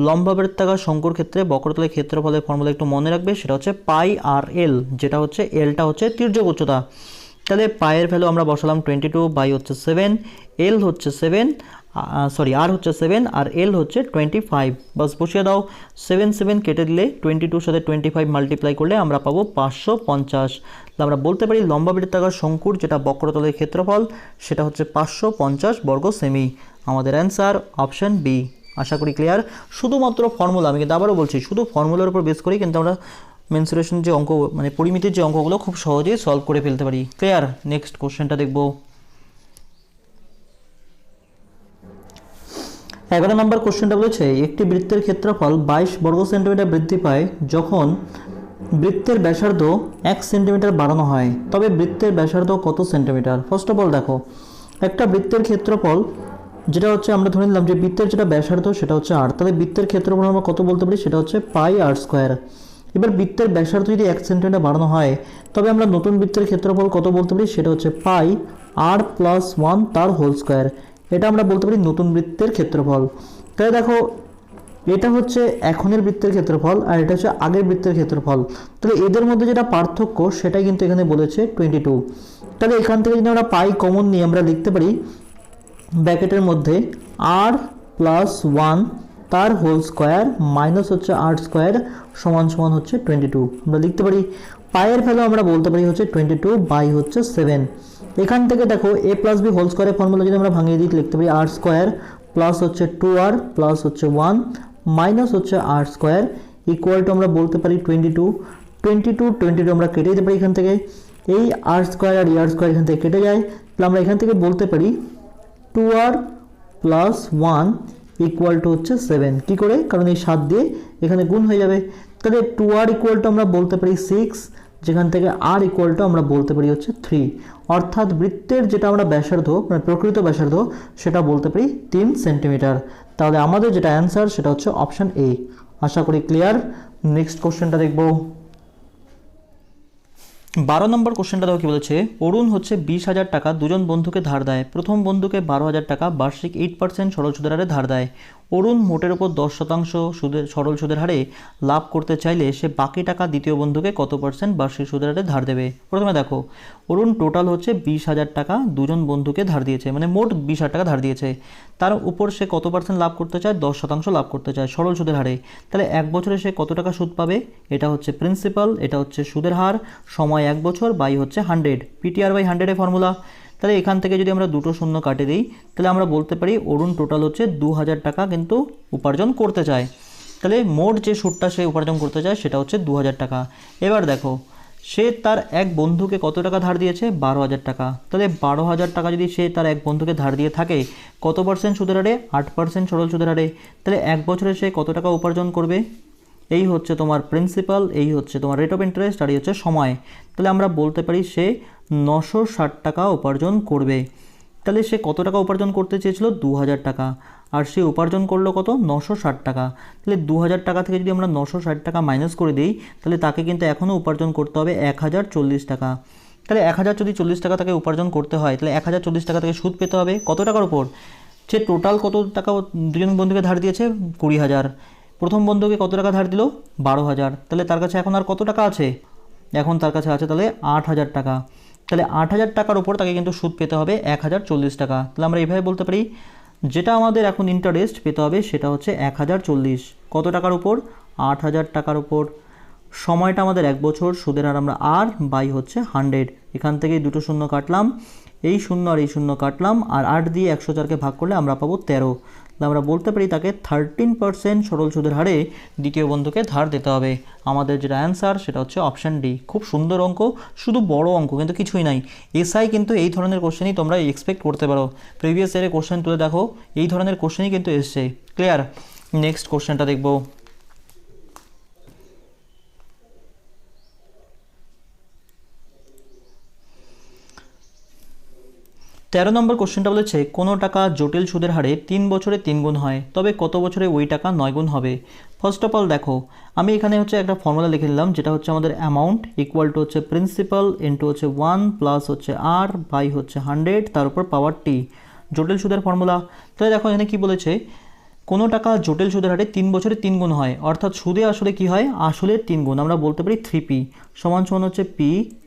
লম্বাবৃত্তাকার শঙ্কুর ক্ষেত্রে বক্রতলের ক্ষেত্রফলের ফর্মুলা একটু মনে রাখবে, সেটা হচ্ছে পাই আর এল, যেটা হচ্ছে এলটা হচ্ছে তির্যক উচ্চতা। তাহলে পায়ের ভ্যালু আমরা বসালাম 22, বাই হচ্ছে 7, এল হচ্ছে 7, সরি আর হচ্ছে 7 আর এল হচ্ছে 25, বাস বসিয়ে দাও। 7 7 কেটে দিলে 22-র সাথে 25 মাল্টিপ্লাই করলে আমরা পাবো 550। তাহলে আমরা বলতে পারি লম্বাবৃত্তাকার শঙ্কুর যেটা বক্রতলের ক্ষেত্রফল সেটা হচ্ছে 550 বর্গ সেমি। আমাদের অ্যান্সার অপশন বি। আশা করি ক্লিয়ার। শুধুমাত্র ফর্মুলা, আমি কিন্তু আবারও বলছি, শুধু ফর্মুলার উপর বেস করেই কিন্তু আমরা মেনসুরেশন যে অঙ্ক, মানে পরিমিতির যে অঙ্কগুলো খুব সহজেই সলভ করে ফেলতে পারি। ক্লিয়ার। নেক্সট কোশ্চেনটা দেখব। 11 নম্বর কোশ্চেনটা বলেছে একটি বৃত্তের ক্ষেত্রফল 22 বর্গ সেন্টিমিটার বৃদ্ধি পায় যখন বৃত্তের ব্যাসার্ধ 1 সেন্টিমিটার বাড়ানো হয়, তবে বৃত্তের ব্যাসার্ধ কত সেন্টিমিটার। ফার্স্ট অফ অল দেখো, একটা বৃত্তের ক্ষেত্রফল যেটা হচ্ছে আমরা ধরে নিলাম যে বৃত্তের যেটা ব্যাসার্ধ সেটা হচ্ছে আর, তাহলে বৃত্তের ক্ষেত্রফল আমরা কত বলতে পারি, সেটা হচ্ছে পাই আর স্কোয়ার। এবার বৃত্তের ব্যাসার্ধ যদি 1 সেন্টিমিটার বাড়ানো হয়, তবে আমরা নতুন বৃত্তের ক্ষেত্রফল কত বলতে পারি, সেটা হচ্ছে পাই আর প্লাস 1 তার হোল স্কোয়ার। এটা আমরা বলতে পারি নতুন বৃত্তের ক্ষেত্রফল। তাহলে দেখো, এটা হচ্ছে এখনের বৃত্তের ক্ষেত্রফল আর এটা হচ্ছে আগের বৃত্তের ক্ষেত্রফল। তাহলে এদের মধ্যে যেটা পার্থক্য সেটাই কিন্তু এখানে বলেছে 22। তাহলে এখান থেকে যদি আমরা পাই কমন নিয়ে আমরা লিখতে পারি ব্র্যাকেটের মধ্যে আর প্লাস 1 তার হোল স্কোয়ার মাইনাস হচ্ছে আর স্কোয়ার সমান সমান হচ্ছে 22। আমরা লিখতে পারি পায়ের ভ্যালু আমরা বলতে পারি হচ্ছে 22 বাই হচ্ছে 7। এখান থেকে দেখো এ প্লাস বি হোল স্কোয়ারের ফর্মুলা যদি আমরা ভাঙিয়ে দিই, লিখতে পারি আর স্কোয়ার প্লাস হচ্ছে 2r প্লাস হচ্ছে 1 মাইনাস হচ্ছে আর স্কোয়ার ইকুয়াল টু আমরা বলতে পারি 22 আমরা কেটে দিতে পারি এখান থেকে। এই আর স্কোয়ার আর আর স্কোয়ার এখান থেকে কেটে যায়, তাহলে আমরা এখান থেকে বলতে পারি 2r প্লাস 1 ইকুয়াল টু হচ্ছে 7। কী করে, কারণ এই 7 দিয়ে এখানে গুণ হয়ে যাবে। তাহলে 2r ইকুয়াল টু আমরা বলতে পারি 6, যেখান থেকে আর ইকুয়াল টু আমরা বলতে পারি হচ্ছে 3। অর্থাৎ বৃত্তের যেটা আমরা ব্যাসার্ধ, মানে প্রকৃত ব্যাসার্ধ, সেটা বলতে পারি 3 সেন্টিমিটার। তাহলে আমাদের যেটা অ্যান্সার সেটা হচ্ছে অপশন এ। আশা করি ক্লিয়ার। নেক্সট কোশ্চেনটা দেখব। 12 নম্বর কোশ্চেনটা দেখো কি বলেছে, অরুণ হচ্ছে 20,000 টাকা দুজন বন্ধুকে ধার দেয়। প্রথম বন্ধুকে 12,000 টাকা বার্ষিক 8% সরল সুদের হারে ধার দেয়। অরুণ মোটের ওপর 10% সুদের সরল সুদের হারে লাভ করতে চাইলে সে বাকি টাকা দ্বিতীয় বন্ধুকে কত % বার্ষিক সুদের হারে ধার দেবে। প্রথমে দেখো, অরুণ টোটাল হচ্ছে 20,000 টাকা দুজন বন্ধুকে ধার দিয়েছে, মানে মোট 20,000 টাকা ধার দিয়েছে। তার উপর সে কত % লাভ করতে চায়, 10% লাভ করতে চায় সরল সুদের হারে। তাহলে 1 বছরে সে কত টাকা সুদ পাবে, এটা হচ্ছে প্রিন্সিপাল, এটা হচ্ছে সুদের হার, সময় 1 বছর, বাই হচ্ছে 100, পিটিআর বাই 100 এর ফর্মুলা। তাহলে এখান থেকে যদি আমরা দুটো শূন্য কাটে দিই, তাহলে আমরা বলতে পারি অরুণ টোটাল হচ্ছে 2,000 টাকা কিন্তু উপার্জন করতে চায়। তাহলে মোট যে সুদটা সে উপার্জন করতে চায় সেটা হচ্ছে 2,000 টাকা। এবার দেখো, সে তার এক বন্ধুকে কত টাকা ধার দিয়েছে, 12,000 টাকা। তাহলে 12,000 টাকা যদি সে তার এক বন্ধুকে ধার দিয়ে থাকে, কত % সুদের হারে, 8% সরল সুদের হারে। তাহলে 1 বছরে সে কত টাকা উপার্জন করবে, এই হচ্ছে তোমার প্রিন্সিপাল, এই হচ্ছে তোমার রেট অফ ইন্টারেস্ট, আর এই হচ্ছে সময়। তাহলে আমরা বলতে পারি সে 960 টাকা উপার্জন করবে। তাহলে সে কত টাকা উপার্জন করতে চেয়েছিল, 2,000 টাকা, আর সে উপার্জন করলো কত, 960 টাকা। তাহলে 2,000 টাকা থেকে যদি আমরা 960 টাকা মাইনাস করে দিই, তাহলে তাকে কিন্তু এখনও উপার্জন করতে হবে 1,040 টাকা। তাহলে 1,040 টাকা তাকে উপার্জন করতে হয়, তাহলে 1,040 টাকা থেকে সুদ পেতে হবে কত টাকার উপর, সে টোটাল কত টাকা দুজন বন্ধুকে ধার দিয়েছে, 20,000। প্রথম বন্ধুকে কত টাকা ধার দিল, 12,000। তাহলে তার কাছে এখন আর কত টাকা আছে, এখন তার কাছে আছে তাহলে 8,000 টাকা। তাহলে 8,000 টাকার উপর তাকে কিন্তু সুদ পেতে হবে 1,040 টাকা। তাহলে আমরা এইভাবে বলতে পারি যেটা আমাদের এখন ইন্টারেস্ট পেতে হবে সেটা হচ্ছে 1,040, কত টাকার উপর, 8,000 টাকার উপর। সময়টা আমাদের 1 বছর, সুদের হার আমরা আর বাই হচ্ছে 100, এখান থেকেই দুটো শূন্য কাটলাম। এই শূন্য আর এই শূন্য কাটলাম, আর 8 দিয়ে 104কে ভাগ করলে আমরা পাবো 13। আমরা বলতে পারি তাকে 13% সরল সুদের হারে দ্বিতীয় বন্ধুকে ধার দিতে হবে। আমাদের যেটা অ্যান্সার সেটা হচ্ছে অপশান ডি। খুব সুন্দর অঙ্ক, শুধু বড় অঙ্ক, কিন্তু কিছুই নাই। এসআই কিন্তু এই ধরনের কোশ্চেনই তোমরা এক্সপেক্ট করতে পারো। প্রিভিয়াস ইয়ারে কোশ্চেন তুলে দেখো, এই ধরনের কোশ্চেনই কিন্তু এসছে। ক্লিয়ার? নেক্সট কোশ্চেনটা দেখবো। 13 নম্বর কোশ্চেনটা বলেছে কোনো টাকা জটিল সুদের হারে 3 বছরে 3 গুণ হয়, তবে কত বছরে ওই টাকা 9 গুণ হবে? ফার্স্ট অফ অল দেখো, আমি এখানে হচ্ছে একটা ফর্মুলা লিখে নিলাম, যেটা হচ্ছে আমাদের অ্যামাউন্ট ইকুয়াল টু হচ্ছে প্রিন্সিপাল ইন্টু হচ্ছে 1 প্লাস হচ্ছে আর বাই হচ্ছে 100 তার উপর পাওয়ার টি, জটিল সুদের ফর্মুলা। তাহলে দেখো এখানে কি বলেছে, কোনো টাকা জটিল সুদের হারে 3 বছরে 3 গুণ হয়, অর্থাৎ সুদে আসলে কি হয়, আসলে 3 গুণ। আমরা বলতে পারি 3p সমান সমান হচ্ছে p,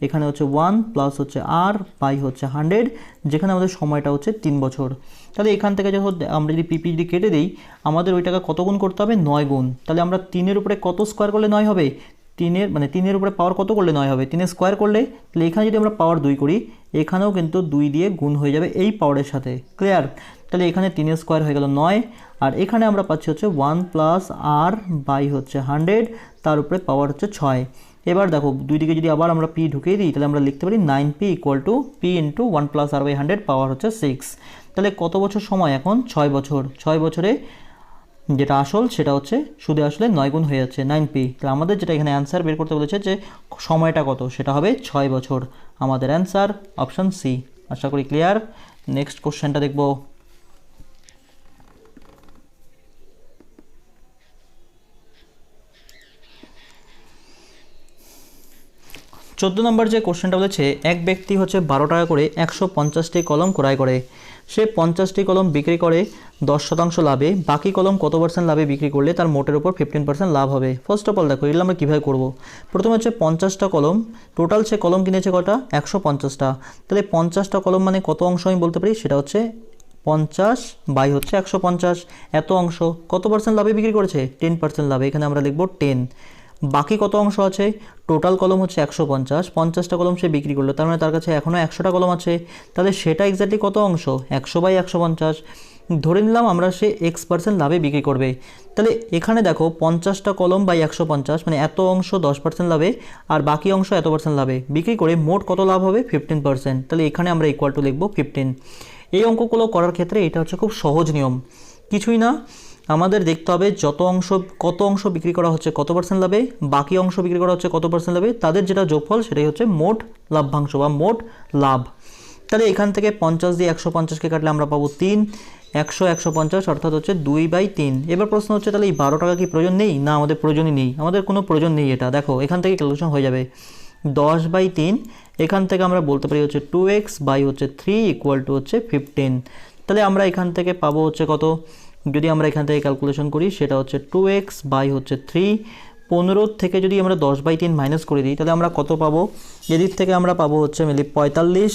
এখানে হচ্ছে 1 প্লাস হচ্ছে r বাই হচ্ছে 100, যেখানে আমাদের সময়টা হচ্ছে 3 বছর। তাহলে এখান থেকে যখন আমরা যদি পিপি যদি কেটে দিই, আমাদের ওই টাকা কত গুণ করতে হবে? 9 গুণ। তাহলে আমরা 3-এর উপরে কত স্কোয়ার করলে 9 হবে? 3-এর উপরে পাওয়ার কত করলে 9 হবে? 3 স্কোয়ার করলে। তাহলে এখানে যদি আমরা পাওয়ার 2 করি, এখানেও কিন্তু 2 দিয়ে গুণ হয়ে যাবে এই পাওয়ারের সাথে। ক্লিয়ার? তাহলে এখানে 3 স্কোয়ার হয়ে গেল 9, আর এখানে আমরা পাচ্ছি হচ্ছে 1 প্লাস আর বাই হচ্ছে 100 তার উপরে পাওয়ার হচ্ছে 6। এবার দেখো দুই দিকে যদি আবার আমরা পি ঢুকিয়ে দিই, তাহলে আমরা লিখতে পারি 9p equal to P into 1 plus R by 100 power হচ্ছে 6। তাহলে কত বছর সময় এখন? 6 বছর। 6 বছরে যেটা আসল সেটা হচ্ছে সুদে আসলে 9 গুণ হয়ে যাচ্ছে 9p। তাহলে আমাদের যেটা এখানে অ্যান্সার বের করতে বলেছে যে সময়টা কত, সেটা হবে 6 বছর। আমাদের অ্যান্সার অপশান সি। আশা করি ক্লিয়ার। নেক্সট কোশ্চেনটা দেখব। 14 নম্বর যে কোশ্চেনটা বলেছে, এক ব্যক্তি হচ্ছে 12 টাকা করে 150টি কলম ক্রয় করে, সে 50টি কলম বিক্রি করে 10% লাভে, বাকি কলম কত % লাভে বিক্রি করলে তার মোটের উপর 15% লাভ হবে? ফার্স্ট অফ অল দেখো এগুলো আমরা কীভাবে করবো। প্রথমে হচ্ছে 50টা কলম, টোটাল সে কলম কিনেছে কটা? 150টা। তাহলে 50টা কলম মানে কত অংশ আমি বলতে পারি, সেটা হচ্ছে 50 বাই হচ্ছে 150, এত অংশ। কত % লাভে বিক্রি করেছে? 10% লাভে, এখানে আমরা লিখব 10। বাকি কত অংশ আছে? টোটাল কলম হচ্ছে 150, 50টা কলম সে বিক্রি করলো, তার মানে তার কাছে এখনও 100টা কলম আছে। তাহলে সেটা এক্স্যাক্টলি কত অংশ? 100 বাই 150। ধরে নিলাম আমরা সে x% লাভে বিক্রি করবে। তাহলে এখানে দেখো 50টা কলম বাই 150 মানে এত অংশ 10% লাভে, আর বাকি অংশ এত % লাভে বিক্রি করে মোট কত লাভ হবে? 15%। তাহলে এখানে আমরা ইকুয়াল টু লিখব 15। এই অঙ্কগুলো করার ক্ষেত্রে এটা হচ্ছে খুব সহজ নিয়ম, কিছুই না। আমাদের দেখতে হবে কত অংশ বিক্রি করা হচ্ছে কত % লাভে, বাকি অংশ বিক্রি করা হচ্ছে কত % লাভে, তাদের যেটা যোগফল সেটাই হচ্ছে মোট লাভ্যাংশ বা মোট লাভ। তাহলে এখান থেকে 50 দিয়ে 150কে কাটলে আমরা পাবো 3, 150 অর্থাৎ হচ্ছে 2/3। এবার প্রশ্ন হচ্ছে তাহলে এই 12 টাকা কি প্রয়োজন নেই? না, আমাদের প্রয়োজনই নেই, আমাদের কোনো প্রয়োজন নেই। এটা দেখো এখান থেকে ক্যালকুলেশন হয়ে যাবে 10/3, এখান থেকে আমরা বলতে পারি হচ্ছে 2x বাই হচ্ছে 3 ইকুয়াল টু হচ্ছে 15। তাহলে আমরা এখান থেকে পাবো হচ্ছে কত, যদি আমরা এখান থেকে ক্যালকুলেশন করি সেটা হচ্ছে 2x বাই হচ্ছে 3। 15 থেকে যদি আমরা 10/3 মাইনাস করে দিই, তাহলে আমরা কত পাবো? এদিক থেকে আমরা পাবো হচ্ছে মেনলি 45,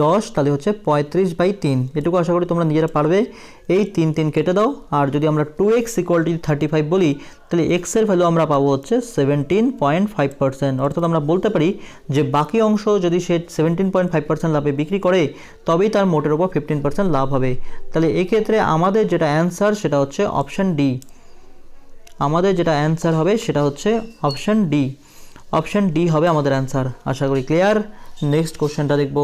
10, তাহলে হচ্ছে 35/3। এটুকু আশা করি তোমরা নিজেরা পারবে। এই 3 কেটে দাও, আর যদি আমরা 2x ইকুয়াল টু 35 বলি, তাহলে x এর ভ্যালু আমরা পাবো হচ্ছে 17.5%। অর্থাৎ আমরা বলতে পারি যে বাকি অংশ যদি সে 17.5% লাভে বিক্রি করে, তবেই তার মোটের উপর 15% লাভ হবে। তাহলে এক্ষেত্রে আমাদের যেটা অ্যান্সার সেটা হচ্ছে অপশান ডি। আমাদের যেটা অ্যান্সার হবে সেটা হচ্ছে অপশান ডি। অপশান ডি হবে আমাদের অ্যান্সার। আশা করি ক্লিয়ার। নেক্সট কোশ্চেনটা দেখব।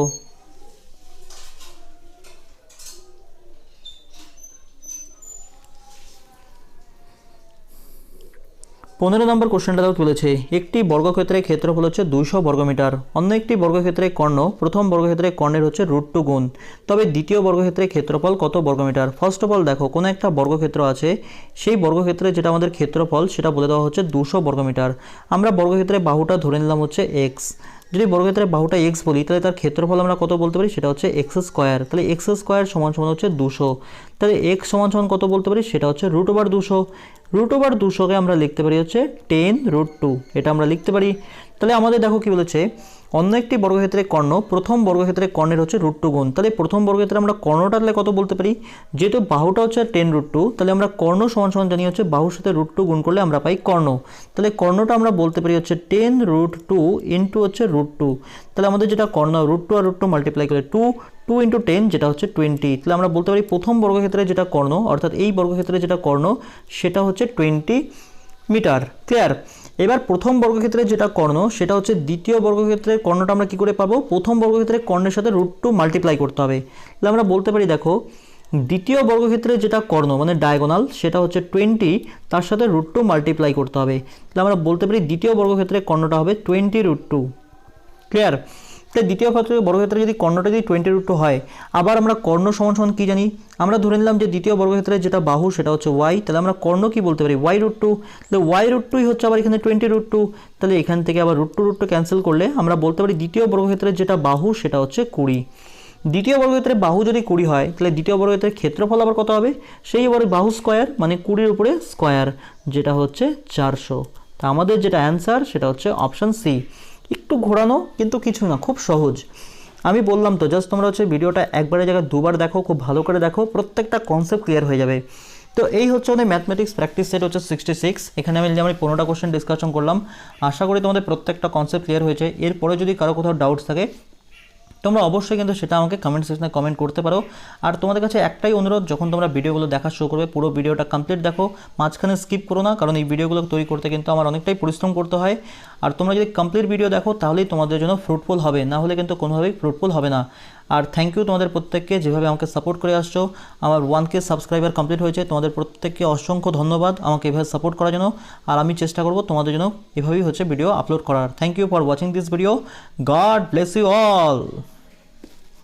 15 নম্বর কোশ্চেনটাও তুলেছে, একটি বর্গক্ষেত্রের ক্ষেত্রফল হচ্ছে 200 বর্গমিটার, অন্য একটি বর্গক্ষেত্রের কর্ণ প্রথম বর্গক্ষেত্রের কর্ণের হচ্ছে √2 গুণ, তবে দ্বিতীয় বর্গক্ষেত্রের ক্ষেত্রফল কত বর্গমিটার? ফার্স্ট অফ অল দেখো কোনো একটা বর্গক্ষেত্র আছে, সেই বর্গক্ষেত্রে যেটা আমাদের ক্ষেত্রফল সেটা বলে দেওয়া হচ্ছে 200 বর্গমিটার। আমরা বর্গক্ষেত্রের বাহুটা ধরে নিলাম হচ্ছে x। যদি বর্গক্ষেত্রের বাহুটা x বলি, তাহলে তার ক্ষেত্রফল আমরা কত বলতে পারি? সেটা হচ্ছে x স্কোয়ার। তাহলে x স্কোয়ার সমান সমান হচ্ছে 200। তাহলে x সমান সমান কত বলতে পারি? সেটা হচ্ছে √200। √200কে আমরা লিখতে পারি হচ্ছে 10√2, এটা আমরা লিখতে পারি। তাহলে আমাদের দেখো কি বলেছে, অন্য একটি বর্গক্ষেত্রে কর্ণ প্রথম বর্গক্ষেত্রে কর্ণের হচ্ছে √2 গুণ। তাহলে প্রথম বর্গক্ষেত্রে আমরা কর্ণটা তাহলে কত বলতে পারি, যেহেতু বাহুটা হচ্ছে 10√2, তাহলে আমরা কর্ণ সমান সমান জানি হচ্ছে বাহুর সাথে √2 গুণ করলে আমরা পাই কর্ণ। তাহলে কর্ণটা আমরা বলতে পারি হচ্ছে 10√2 ইন্টু হচ্ছে √2। তাহলে আমাদের যেটা কর্ণ √2 আর √2 মাল্টিপ্লাই করে 2 ইন্টু 10 যেটা হচ্ছে 20। তাহলে আমরা বলতে পারি প্রথম বর্গক্ষেত্রে যেটা কর্ণ অর্থাৎ এই বর্গক্ষেত্রে যেটা কর্ণ সেটা হচ্ছে 20 মিটার। ক্লিয়ার? এবার প্রথম বর্গক্ষেত্রে যেটা কর্ণ সেটা হচ্ছে দ্বিতীয় বর্গক্ষেত্রের কর্ণটা আমরা কি করে পাবো, প্রথম বর্গক্ষেত্রের কর্ণের সাথে √2 মাল্টিপ্লাই করতে হবে। তাহলে আমরা বলতে পারি দেখো দ্বিতীয় বর্গক্ষেত্রে যেটা কর্ণ মানে ডায়াগোনাল সেটা হচ্ছে 20, তার সাথে √2 মাল্টিপ্লাই করতে হবে। তাহলে আমরা বলতে পারি দ্বিতীয় বর্গক্ষেত্রের কর্ণটা হবে 20√2। ক্লিয়ার? তাই দ্বিতীয় বর্গক্ষেত্রে যদি কর্ণটা যদি 20√2 হয়, আবার আমরা কর্ণ সমান সমান কী জানি, আমরা ধরে নিলাম যে দ্বিতীয় বর্গক্ষেত্রে যেটা বাহু সেটা হচ্ছে y, তাহলে আমরা কর্ণ কি বলতে পারি y√2। তাহলে y√2 হচ্ছে আবার এখানে 20√2। তাহলে এখান থেকে আবার √2 ক্যান্সেল করলে আমরা বলতে পারি দ্বিতীয় বর্গক্ষেত্রের যেটা বাহু সেটা হচ্ছে 20। দ্বিতীয় বর্গক্ষেত্রে বাহু যদি 20 হয় তাহলে দ্বিতীয় বর্গক্ষেত্রের ক্ষেত্রফল আবার কত হবে, সেই এবারে বাহু স্কয়ার মানে 20-এর উপরে স্কয়ার যেটা হচ্ছে 400। তা আমাদের যেটা অ্যান্সার সেটা হচ্ছে অপশান সি। একটু ঘোরানো কিন্তু কিছু না, খুব সহজ। আমি বললাম তো জাস্ট তোমরা হচ্ছে ভিডিওটা একবারের জায়গায় দুবার দেখো, খুব ভালো করে দেখো, প্রত্যেকটা কনসেপ্ট ক্লিয়ার হয়ে যাবে। তো এই হচ্ছে আমাদের ম্যাথমেটিক্স প্র্যাকটিস সেট হচ্ছে 66। এখানে আমি 15টা কোশ্চেন ডিসকাশন করলাম। আশা করি তোমাদের প্রত্যেকটা কনসেপ্ট ক্লিয়ার হয়েছে। এরপরে যদি কারো কোথাও ডাউটস থাকে তোমরা অবশ্যই কিন্তু সেটা আমাকে কমেন্ট সেকশনে কমেন্ট করতে পারো। আর তোমাদের কাছে একটাই অনুরোধ, যখন তোমরা ভিডিওগুলো দেখা শুরু করবে পুরো ভিডিওটা কমপ্লিট দেখো, মাঝখানে স্কিপ করো না, কারণ এই ভিডিওগুলো তৈরি করতে কিন্তু আমার অনেকটাই পরিশ্রম করতে হয়। আর তোমরা যদি কমপ্লিট ভিডিও দেখো তাহলেই তোমাদের জন্য ফ্রুটফুল হবে, না হলে কিন্তু কোনোভাবেই ফ্রুটফুল হবে না। আর থ্যাংক ইউ তোমাদের প্রত্যেককে, যেভাবে আমাকে সাপোর্ট করে আসছো। আমার 1K সাবস্ক্রাইবার কমপ্লিট হয়েছে, তোমাদের প্রত্যেককে অসংখ্য ধন্যবাদ আমাকে এভাবে সাপোর্ট করার জন্য। আর আমি চেষ্টা করব তোমাদের জন্য এভাবেই হচ্ছে ভিডিও আপলোড করার। Thank you for watching this video. God bless you all.